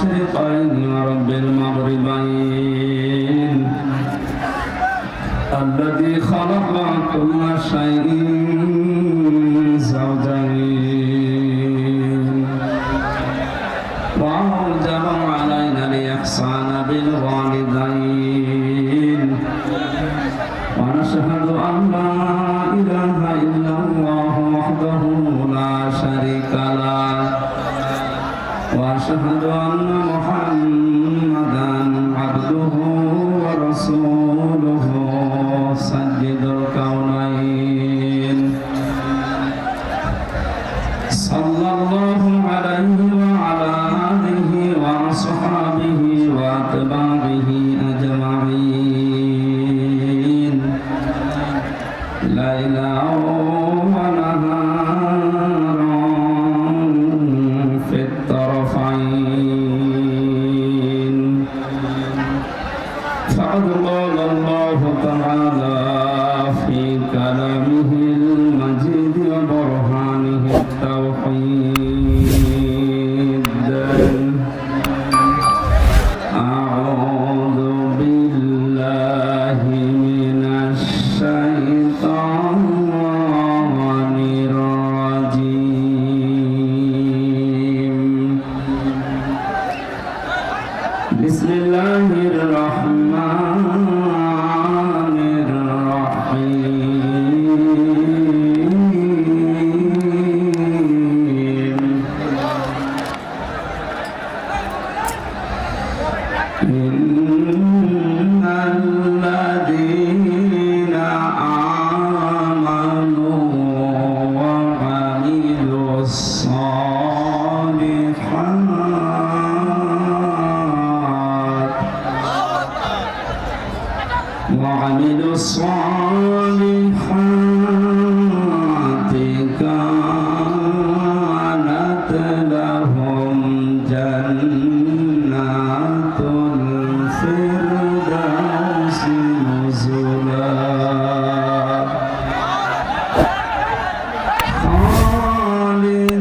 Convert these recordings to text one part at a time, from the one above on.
المشرقين ورب المغربين الذي خلق كل شيء زوجين وأوجب علينا الإحسان بالوالدين ونشهد أن لا إله إلا الله وحده لا شريك له وأشهد أن محمدا عبده ورسوله سيد الكونين صلى الله عليه وعلى آله وأصحابه وأتباعه أجمعين ليلا ونهارا في الطرفين فقد قال الله تعالى في كلامه المجيد وبرهانه التوحيد أعوذ بالله من الشيطان الرجيم بسم الله الرحمن إن الذين آمنوا وعملوا الصالحات كانت لهم جنات الفردوس نزلا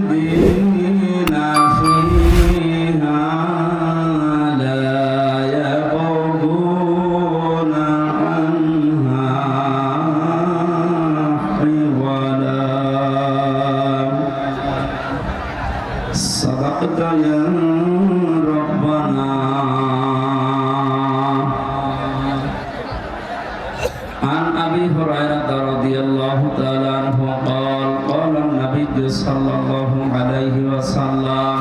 خالدين فيها لا يبغون عنها حولا صدقت يا ربنا. عن أبي هريرة رضي الله تعالى عنه قال قال النبي صلى الله عليه وسلم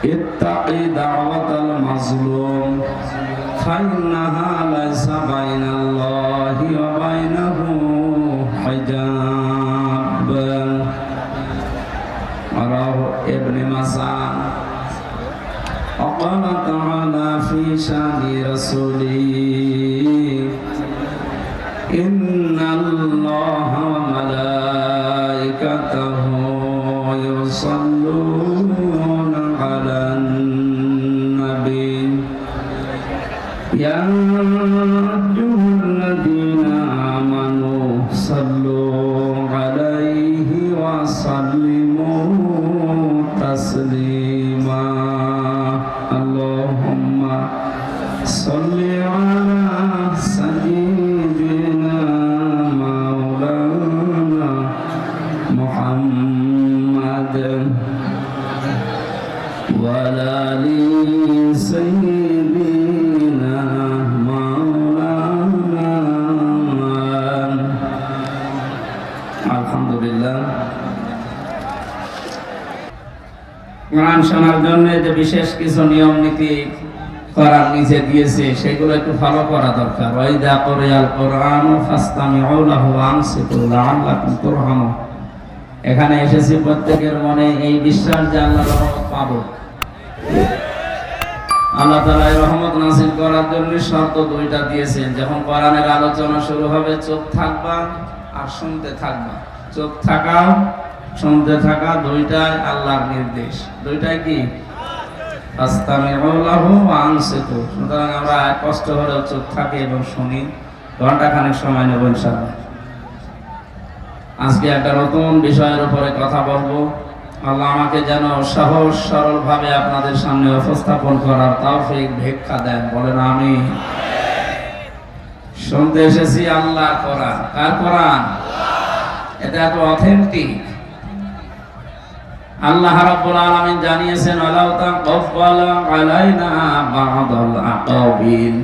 اتق دعوة المظلوم فإنها ليس بين الله وبينه حجاب. رواه ابن مسعود. وقال تعالى في شأن رسوله إن الله وملائكته يصلون على النبي يا أيها الذين آمنوا صلوا عليه وسلموا تسليما. اللهم صل على سيدنا مولانا محمد وعلى آل سيدنا مولانا. আলহামদুলিল্লাহ। কোরআন শোনার জন্য যে বিশেষ কিছু নিয়ম নীতি কোরআন নিজে দিয়েছে সেগুলো একটু ফলো করা দরকার। ওয়াইদা কুরিয়াল কুরআনু ফাসতামিউ লাহু ওয়া আনসিতু লাআল্লাকুম তুরহামুন। এখানে এসেছি প্রত্যেকের মনে এই বিশ্বাস যে আল্লাহর রহমত পাবো। আল্লাহ তাআলা এই রহমত নাযিল করার জন্য শর্ত দুইটা দিয়েছেন। যখন কোরআনের আলোচনা শুরু হবে চুপ থাকবা আর শুনতে থাকবা। চুপ থাকা শুনতে থাকা দুইটাই আল্লাহর নির্দেশ। দুইটাই কি? ফাসতামিউ লাহু ওয়া আনসিতু। সুতরাং আমরা কষ্ট হলেও চুপ থাকি এবং শুনি। ঘন্টাখানেক সময় নেব ইনশাআল্লাহ। আজকে একটা নতুন বিষয়ের উপরে কথা বলবো। আল্লাহ আমাকে যেন সহজ সরল ভাবে আপনাদের সামনে উপস্থাপন করার তৌফিক ভিক্ষা দেন, বলেন আমিন। শুনতে এসেছি আল্লাহর কোরআন। কার কোরআন? এটা এত অথেন্টিক। আল্লাহ রাব্বুল আলামিন জানিয়েছেন, আলাউ তাকাব্বালা আলাইনা বা'দাল আকাবিল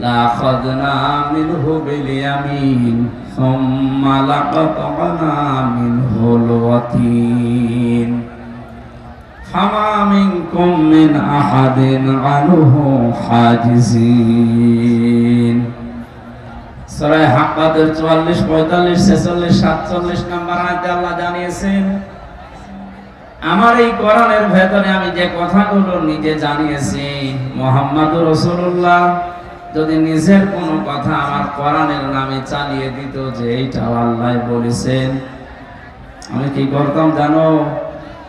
লা আখাযনা মিনহু বিল ইয়ামিন সুম্মা লাকাতা'না মিনহুল ওয়াতিন ফামা মিনকুম মিন আহাদিন আনহু হাজিজিন। সূরা হাক্কাতের 44, 45, 46, 47 নম্বর আয়াতে আল্লাহ জানিয়েছেন, আমার এই কোরআনের ভেতরে আমি যে কথাগুলো নিজে জানিয়েছি, মুহাম্মদুর রাসূলুল্লাহ যদি নিজের কোনো কথা আমার কোরআনের নামে চালিয়ে দিত যে এইটাও আল্লাহ বলেছেন, আমি কি করতাম জানো?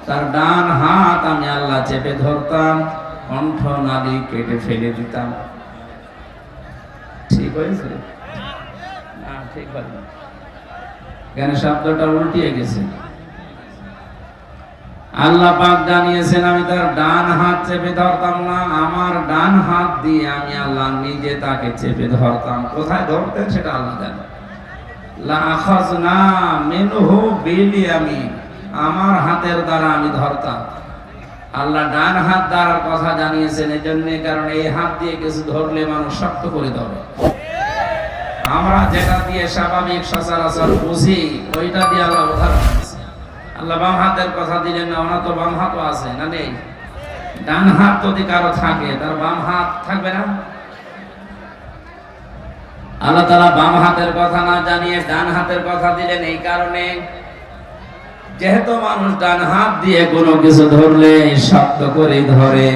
তার ডান হাত আমি আল্লাহ চেপে ধরতাম, কণ্ঠ নালী কেটে ফেলে দিতাম। ঠিক হয়েছে না? ঠিক হয়নি, কেন শব্দটা উল্টিয়ে গেছে। আল্লাহ পাক জানিয়েছেন, আমি তার ডান হাত চেপে ধরতাম না, আমার ডান হাত দিয়ে আমি আল্লাহ নিজে তাকে চেপে ধরতাম। কোথায় ধরতেন সেটা আল্লাহ জানেন। লা আখাযনা মিনহু বিল ইয়ামিন, আমার হাতের দ্বারা আমি ধরতাম। আল্লাহ ডান হাত দ্বারা কথা জানিয়েছেন এজন্য, কারণ এই হাত দিয়ে কিছু ধরলে মানুষ শক্ত করে ধরে। আমরা যেটা দিয়ে স্বাভাবিক সচরাচর বুঝি ওইটা দিয়ে আল্লাহ উদাহরণ দিয়েছে। আল্লাহ বাম হাতের কথা দিলেন না, ওনার তো বাম হাতও আছে না? নেই? ডান হাত যদি কারো থাকে তার বাম হাত থাকবে না? আল্লাহ তাআলা বাম হাতের কথা না জানিয়ে ডান হাতের কথা দিলেন এই কারণে, যেহেতু মানুষ ডান হাত দিয়ে কোনো কিছু ধরলে শক্ত করে ধরে,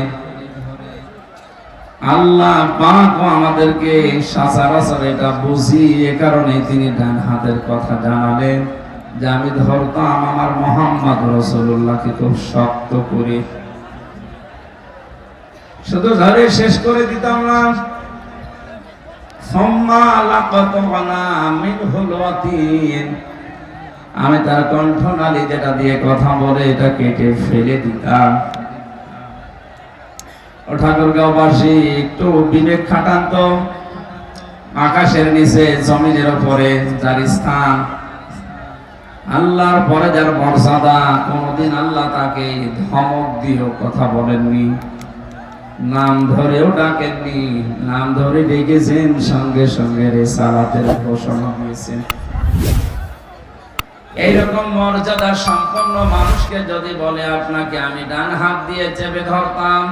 আল্লাহ পাক আমাদেরকে সচরাচর এটা বুঝি, এ কারণে তিনি ডান হাতের কথা জানালেন যে আমি ধরতাম আমার মুহাম্মদ রাসূলুল্লাহকে খুব শক্ত করে, শুধু ধরে শেষ করে দিতাম না। সুম্মা লাকাতা'না মিনহুল ওয়াতিন, আমি তার কণ্ঠনালী যেটা দিয়ে কথা বলে এটা কেটে ফেলে দিতাম। ও ঠাকুরগাঁওবাসী, একটু বিবেক খাটান তো। আকাশের নিচে জমিনের উপরে যার স্থান, আল্লাহর পরে যার মর্যাদা, কোনদিন আল্লাহ তাকে ধমক দিয়েও কথা বলেননি, নাম ধরেও ডাকেননি, নাম ধরে ডেকেছেন, সঙ্গে সঙ্গে রিসালাতের ঘোষণা দিয়েছেন। এইরকম মর্যাদা সম্পন্ন মানুষকে যদি বলে আপনাকে আমি ডান হাত দিয়ে চেপে ধরতাম,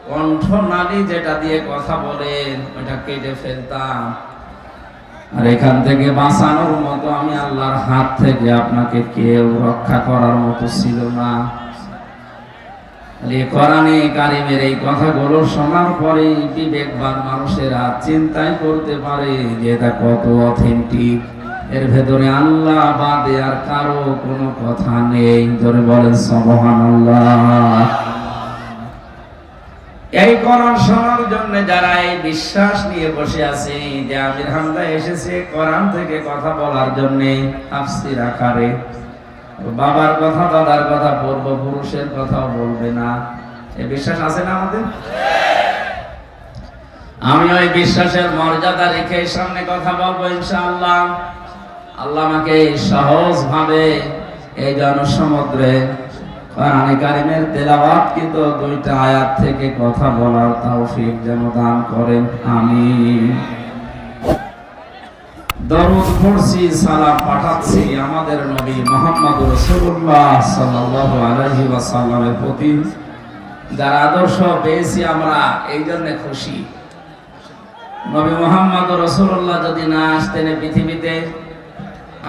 কণ্ঠনালী যেটা দিয়ে কথা বলেন ওটা কেটে ফেলতাম, আর এখান থেকে বাঁচানোর মতো আমি আল্লাহর হাত থেকে আপনাকে কেউ রক্ষা করার মতো ছিল না। কোরআনে কারিমের এই কথাগুলো শোনার পরে বিবেকবান মানুষেরা চিন্তাই করতে পারে যে এটা কত অথেন্টিক, এর ভেতরে আল্লাহ বাদে আর কারো কোনো কথা নেই। ধরে বলেন সুবহানাল্লাহ। এই কোরআন শোনার জন্য যারা এই বিশ্বাস নিয়ে বসে আছে যে আমির হামজা এসেছে কোরআন থেকে কথা বলার জন্য তাফসীর আকারে, বাবার কথা, দাদার কথা, পূর্বপুরুষের কথাও বলবে না, এই বিশ্বাস আছে না আমাদের? আমি ওই বিশ্বাসের মর্যাদা রেখে সামনে কথা বলবো ইনশাআল্লাহ। আল্লাহ আমাকে সহজ ভাবে এই জনসমুদ্রে কোরআনে কারিমের তেলাওয়াতকৃত 2টা আয়াত থেকে কথা বলার তৌফিক যেন দান করেন, আমিন। দরুদ পড়ছি, সালাম পাঠাচ্ছি আমাদের নবী মুহাম্মদ রাসূলুল্লাহ সাল্লাল্লাহু আলাইহি ওয়াসাল্লামের প্রতি, যার আদর্শ পেয়েছি আমরা এই জন্য খুশি। নবী মুহাম্মদ রাসূলুল্লাহ যদি না আসতেন পৃথিবীতে,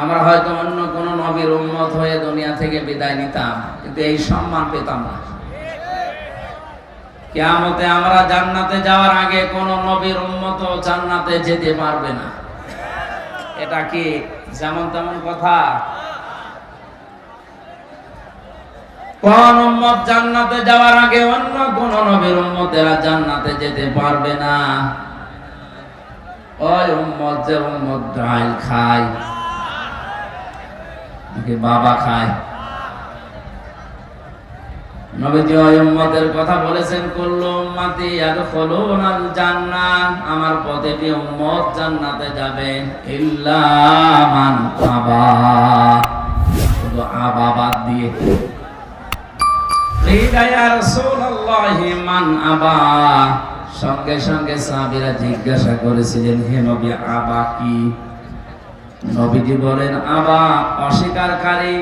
আমরা হয়তো অন্য কোন নবীর উম্মত হয়ে দুনিয়া থেকে বিদায় নিতাম, কিন্তু এই সম্মান পেতাম না। কিয়ামতে আমরা জান্নাতে যাওয়ার আগে কোন নবীর উম্মত জান্নাতে যেতে পারবে না। এটা কি যেমন তেমন কথা? কোন উম্মত জান্নাতে যাওয়ার আগে অন্য কোন নবীর উম্মতেরা জান্নাতে যেতে পারবে না। ওই উম্মত যে উম্মত ডাল খায়, বাবা খায়, নবীজি ওই উম্মতের কথা বলেছেন, কুল্লু উম্মতি ইয়াদখুলুনাল জান্নাহ, আমার প্রতিটি উম্মত জান্নাতে যাবে, ইল্লা মান আবা, শুধু আবা বাদ দিয়ে। কিলা ইয়া রাসূলুল্লাহি মান আবা, সঙ্গে সঙ্গে সাহাবীরা জিজ্ঞাসা করেছিলেন, হে নবী আবা কি? নবীজি বলেন, আবা অস্বীকারী।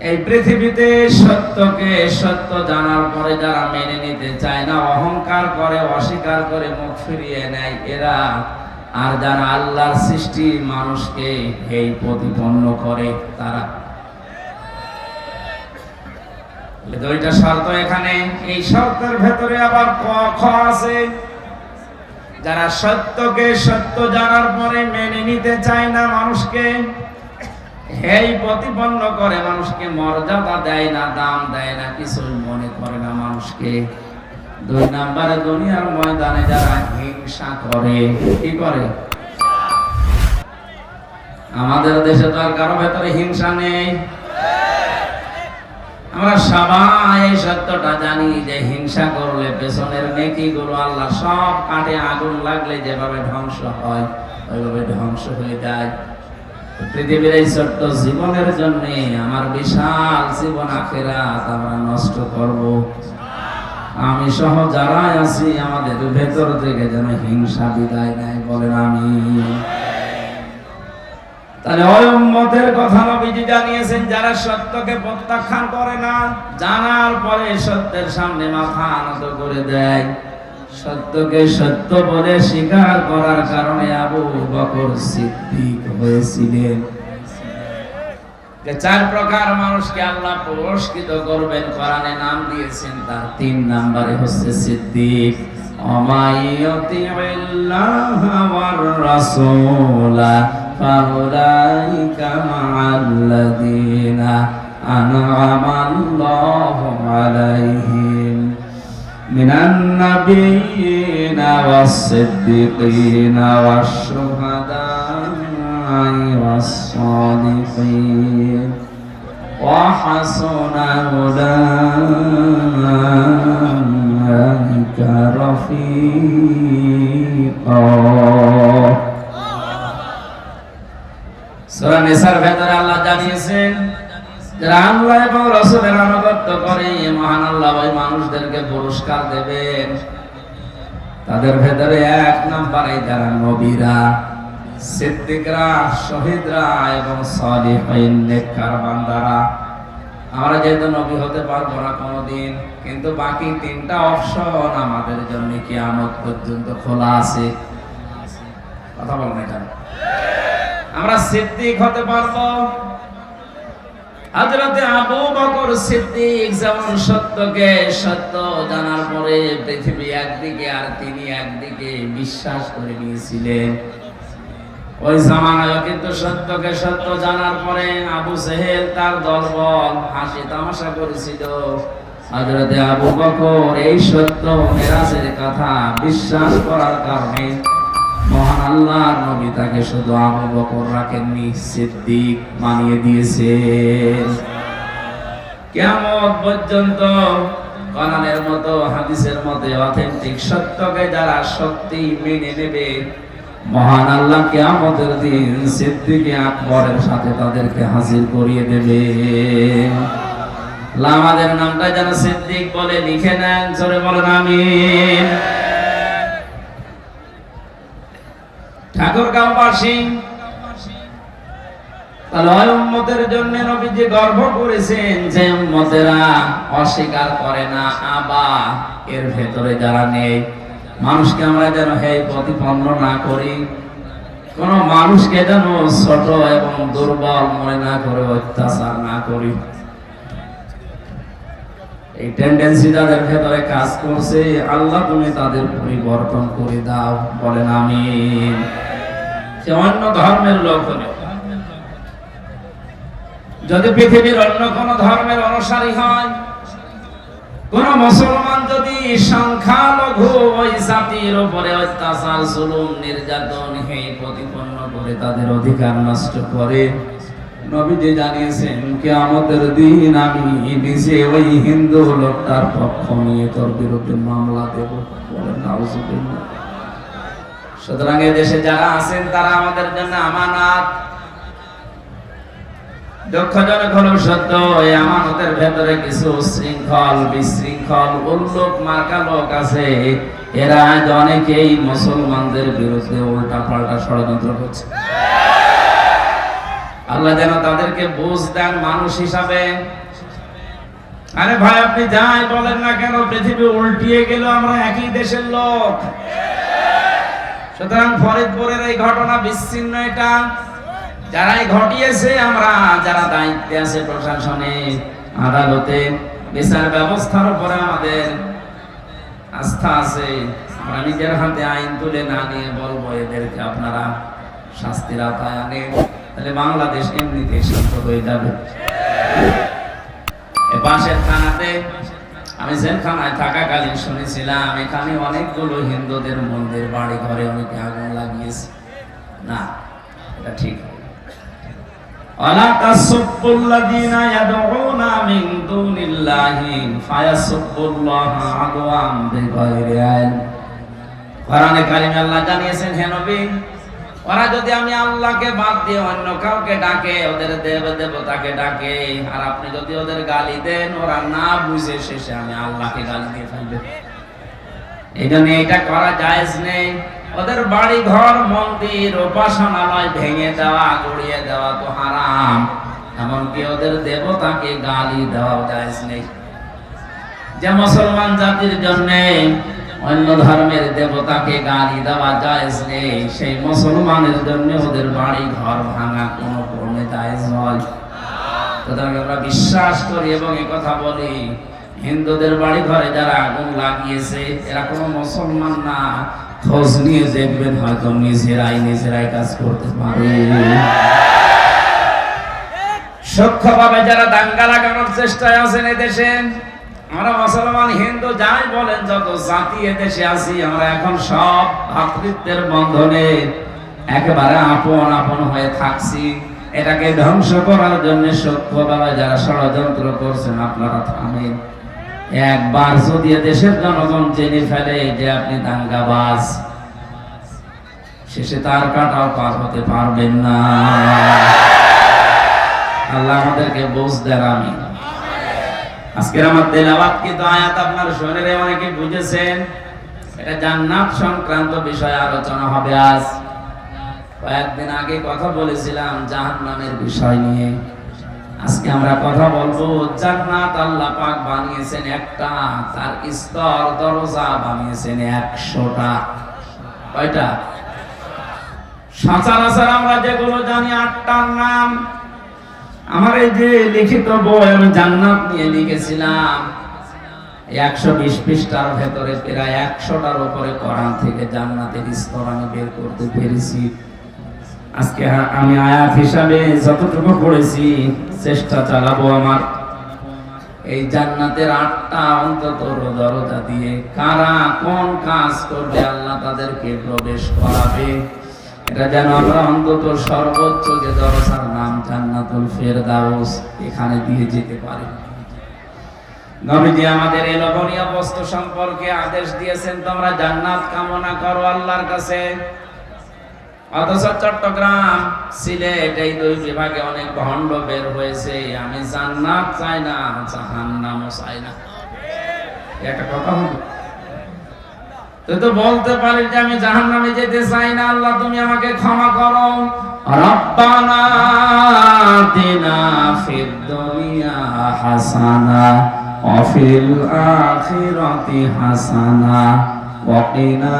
এই পৃথিবীতে সত্যকে সত্য জানার পরে যারা মেনে নিতে চায় না, অহংকার করে, অস্বীকার করে, মুখ ফিরিয়ে নেয়, এরা। আর যারা আল্লাহর সৃষ্টি মানুষকে এই প্রতিপন্ন করে, তারা। দুইটা শর্ত এখানে। এই শর্তের ভেতরে আবার খ আছে। যারা সত্যকে সত্য জানার পরে মেনে নিতে চায় না, মানুষকে এই প্রতিপন্ন করে, মানুষকে মর্যাদা দেয় না, দাম দেয় না, কিছুই মনে করে না মানুষকে। দুই নম্বরে দুনিয়ার ময়দানে যারা হিংসা করে, কি করে? আমাদের দেশে তো আর কারো ভেতরে হিংসা নেই। আমরা সবাই এই সত্যটা জানি যে হিংসা করলে পেছনের নেকিগুলো আল্লাহ সব কাটে, আগুন লাগলে যেভাবে ধ্বংস হয় ওইভাবে ধ্বংস হয়ে যায়। পৃথিবীর এই ছোট্ট জীবনের জন্য আমার বিশাল জীবন আখিরাত আমরা নষ্ট করব। আমি সহ যারা আছি আমাদের ভেতর থেকে যেন হিংসা বিদায় নেয়, বলেন আমিন। তাহলে ওই উম্মতের কথা নবীজি জানিয়েছেন, যারা সত্যকে প্রত্যাখ্যান করে না, জানার পরে সত্যের সামনে মাথা নত করে দেয়। সত্যকে সত্য বলে স্বীকার করার কারণে আবু বকর সিদ্দিক হয়েছিলেন। যে চার প্রকার মানুষকে আল্লাহ পুরস্কৃত করবেন, কোরআনে নাম দিয়েছেন, তার 3 নম্বরে হচ্ছে সিদ্দিক। অমাইয়তিল্লাহ ওয়ার রাসূলা ফাউলাইকা মা'আল্লাযীনা আন'আমাল্লাহু আলাইহিম মিনান নাবিয়্যিনা ওয়াস-সিদ্দীকিনা ওয়াশ-শুহাদা'i ওয়াস-সালিহিন ওয়া হাসুনা উলাইকা রাফীকা। সূরা নিসার ভেতরে আল্লাহ জানিয়েছেন, যারা আল্লাহ এবং রাসূলের আনুগত্য করে, মহান আল্লাহ ওই মানুষদেরকে পুরস্কার দেবেন। তাদের ভেতরে 1 নম্বরে যারা নবীরা, সিদ্দিকরা, শহীদরা এবং সালিহিন নেককার বান্দারা। আমরা যেহেতু নবী হতে পারবো না কোনোদিন, কিন্তু বাকি 3টা অপশন আমাদের জন্য কিয়ামত পর্যন্ত খোলা আছে। কথা বলেন না কেন? আমরা সিদ্দিক হতে পারবো। হযরতে আবু বকর সিদ্দিক যেমন সত্যকে সত্য জানার পরে পৃথিবী একদিকে আর তিনি একদিকে বিশ্বাস করে নিয়েছিলেন, ওই জামানায় কিন্তু সত্যকে সত্য জানার পরে আবু জেহেল তার দলবল হাসি তামাশা করেছিল। হযরতে আবু বকর এই সত্য মেরাজের কথা বিশ্বাস করার কারণে মহান আল্লাহর নবী তাকে শুধু আবু বকর রাখেননি, সিদ্দিক বানিয়ে দিয়েছেন। কিয়ামত পর্যন্ত কোরআনের মতো হাদিসের মতো অথেন্টিক সত্যকে যারা সত্যি মেনে নেবে, মহান আল্লাহ কিয়ামতের দিন সিদ্দিক আকবরের সাথে তাদেরকে হাজির করিয়ে দেবে। আমাদের নামটা যেন সিদ্দিক বলে লিখে নেন, জোরে বলেন আমিন। ঠাকুরগাঁওবাসী, তাহলে ওই উম্মতের জন্য নবীজি গর্ব করেছেন যে উম্মতেরা অস্বীকার করে না, আবা এর ভেতরে যারা নেই। মানুষকে আমরা যেন হেয় প্রতিপন্ন না করি, কোন মানুষকে যেন ছোট এবং দুর্বল মনে না করে অত্যাচার না করি। এই টেন্ডেন্সি যাদের ভেতরে কাজ করছে, আল্লাহ তুমি তাদের পরিবর্তন করে দাও, বলেন আমিন। সে অন্য ধর্মের লোক হলে, যদি পৃথিবীর অন্য কোন ধর্মের অনুসারী হয়, কোন মুসলমান যদি সংখ্যালঘু ওই জাতির উপরে অত্যাচার, জুলুম, নির্যাতন, হেয় প্রতিপন্ন করে তাদের অধিকার নষ্ট করে, নবীজি জানিয়েছেন কিয়ামতের দিন আমি নিজে ওই হিন্দু লোকটার পক্ষ নিয়ে তোর বিরুদ্ধে মামলা দেব। বলেন নাউজুবিল্লাহ। সুতরাং এই দেশে যারা আছেন তারা আমাদের জন্য আমানত। দুঃখজনক হলেও সত্য, এই আমানতের ভেতরে কিছু শৃঙ্খল বিশৃঙ্খল উল্লুক মার্কা লোক আছে। এরা আজ অনেকেই মুসলমানদের বিরুদ্ধে উল্টা পাল্টা ষড়যন্ত্র করছে। আল্লাহ যেন তাদেরকে বুঝ দেন মানুষ হিসাবে। আরে ভাই, আপনি যাই বলেন না কেন, পৃথিবী উল্টিয়ে গেল, আমরা একই দেশের লোক। সুতরাং ফরিদপুরের এই ঘটনা বিচ্ছিন্ন, এটা যারাই ঘটিয়েছে, আমরা যারা দায়িত্বে আছে প্রশাসনে, আদালতে, বিচার ব্যবস্থার উপরে আমাদের আস্থা আছে। আমরা নিজের হাতে আইন তুলে না নিয়ে বলবো এদেরকে আপনারা শাস্তির আওতায় আনেন, তাহলে বাংলাদেশ এমনিতেই শান্ত হয়ে যাবে। এ পাশের থানাতে আমি জেলখানায় থাকাকালীন শুনেছিলাম এখানে অনেকগুলো হিন্দুদের মন্দির বাড়ি ঘরে অনেকে আগুন লাগিয়েছে। না, এটা ঠিক না। ওয়ালা তাসুবুল্লাযীনা ইয়াদউনা মিন দুনিল্লাহি ফায়াসুবুল্লাহা আদওয়াম বিগাইরি ইলম। কোরআনে কারিমে আল্লাহ জানিয়েছেন, হে নবী, ওরা যদি আমি আল্লাহকে বাদ দিয়ে অন্য কাউকে ডাকে, ওদের দেব দেবতাকে ডাকে, আর আপনি যদি ওদের গালি দেন, ওরা না বুঝে শেষে আমি আল্লাহকে গালি দিয়ে ফেলবে। এই জন্য এটা করা জায়েজ নেই। ওদের বাড়ি ঘর মন্দির উপাসনালয় ভেঙে দেওয়া গুড়িয়ে দেওয়া তো হারাম, এমনকি ওদের দেবতাকে গালি দেওয়া জায়েজ নেই। যে মুসলমান জাতির জন্য অন্য ধর্মের দেবতাকে গালি দেওয়া জায়েজ নেই, সেই মুসলমানের জন্য ওদের বাড়ি ঘর ভাঙা কোনো ক্রমে জায়েজ নয়। সুতরাং আমরা বিশ্বাস করি এবং এই কথা বলি, হিন্দুদের বাড়ি ঘরে যারা আগুন লাগিয়েছে এরা কোনো মুসলমান না। খোঁজ নিয়ে দেখবেন, হয়তো নিজেরাই কাজ করতে পারে। সূক্ষ্মভাবে যারা দাঙ্গা লাগানোর চেষ্টায় আছেন এদেশে, আমরা মুসলমান হিন্দু যাই বলেন, যত জাতি এদেশে আছি, আমরা এখন সব ভ্রাতৃত্বের বন্ধনে একেবারে আপন আপন হয়ে থাকছি। এটাকে ধ্বংস করার জন্য সূক্ষ্মভাবে যারা ষড়যন্ত্র করছেন, আপনারা থামেন। একবার যদি দেশের জনগণ জেনে ফেলে যে আপনি দাঙ্গাবাজ, শেষে তার কাটাও পার হতে পারবেন না। আল্লাহ আমাদেরকে বুঝ দেন। আমি আজকের আমার তেলাওয়াত কিন্তু আয়াত আপনার শরীরে অনেকে বুঝেছেন, এটা জান্নাত সংক্রান্ত বিষয়ে আলোচনা হবে। আজ কয়েকদিন আগে কথা বলেছিলাম জাহান্নামের বিষয় নিয়ে। আজকে আমরা কথা বলবো জান্নাত আল্লাহ পাক বানিয়েছেন একটা, তার স্তর দরজা বানিয়েছেন 100টা। কয়টা? সচরাচর আমরা যেগুলো জানি 8টার নাম। আমার এই যে লিখিত বই আমি জান্নাত নিয়ে লিখেছিলাম, 120 পৃষ্ঠার ভেতরে প্রায় 100টার উপরে কোরআন থেকে জান্নাতের স্তর আমি বের করতে পেরেছি। আজকে আমি আয়াত হিসাবে যতটুকু পড়েছি চেষ্টা চালাবো আমার এই জান্নাতের 8টা অন্তত দরজা দিয়ে কারা কোন কাজ করবে আল্লাহ তাদেরকে প্রবেশ করাবে, এটা যেন আমরা অন্তত সর্বোচ্চ যে দরজার নাম জান্নাতুল ফেরদাউস এখানে দিয়ে যেতে পারি। নবীজি আমাদের এই লোভনীয় বস্তু সম্পর্কে আদেশ দিয়েছেন, তোমরা জান্নাত কামনা করো আল্লাহর কাছে। অথচ চট্টগ্রাম, সিলেট এই দুই বিভাগে অনেক ভণ্ড বের হয়েছে। আমি জান্নাত চাই না, জাহান্নামও চাই না। একটা কথা হবে, তুই তো বলতে পারিস যে আমি জাহান্নামে যেতে চাই না, আল্লাহ তুমি আমাকে ক্ষমা করো। রব্বানা আতিনা ফিদ দুনিয়া হাসানা ওয়া ফিল আখিরাতি হাসানা ওয়া কিনা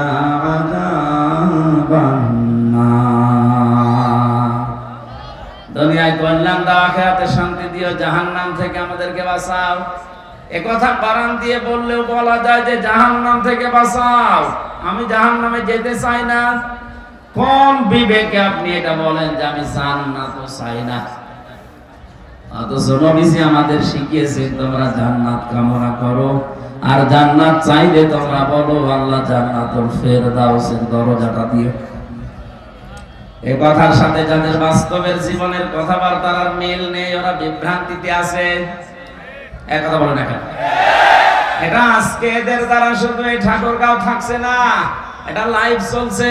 আযাবান নার। দুনিয়ায় কল্যাণ দাও, আখিরাতে শান্তি দিও, জাহান্নাম থেকে আমাদেরকে বাঁচাও। একথা বারান দিয়ে বললেও বলা যায় যে জাহান্নাম থেকে বাঁচাও, আমি জাহান্নামে যেতে চাই না। কোন বিবেকে আপনি এটা বলেন যে আমি জান্নাত চাই না? অথচ নবীজি আমাদের শিখিয়েছেন তোমরা জান্নাত কামনা করো, আর জান্নাত চাইলে তোমরা বলো আল্লাহ জান্নাতুল ফেরদাউসের দরজাটা দিও। এই কথার সাথে যাদের বাস্তবের জীবনের কথাবার্তার আর মিল নেই, ওরা বিভ্রান্তিতে আছে। এক কথা বলে না কেন? এটা আজকে এদের দ্বারা শুধু এই ঠাকুরগাঁও থাকছে না, এটা লাইভ চলছে,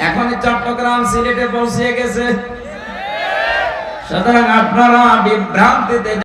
এখনই চট্টগ্রাম সিলেটে পৌঁছে গেছে। সুতরাং আপনারা বিভ্রান্তিতে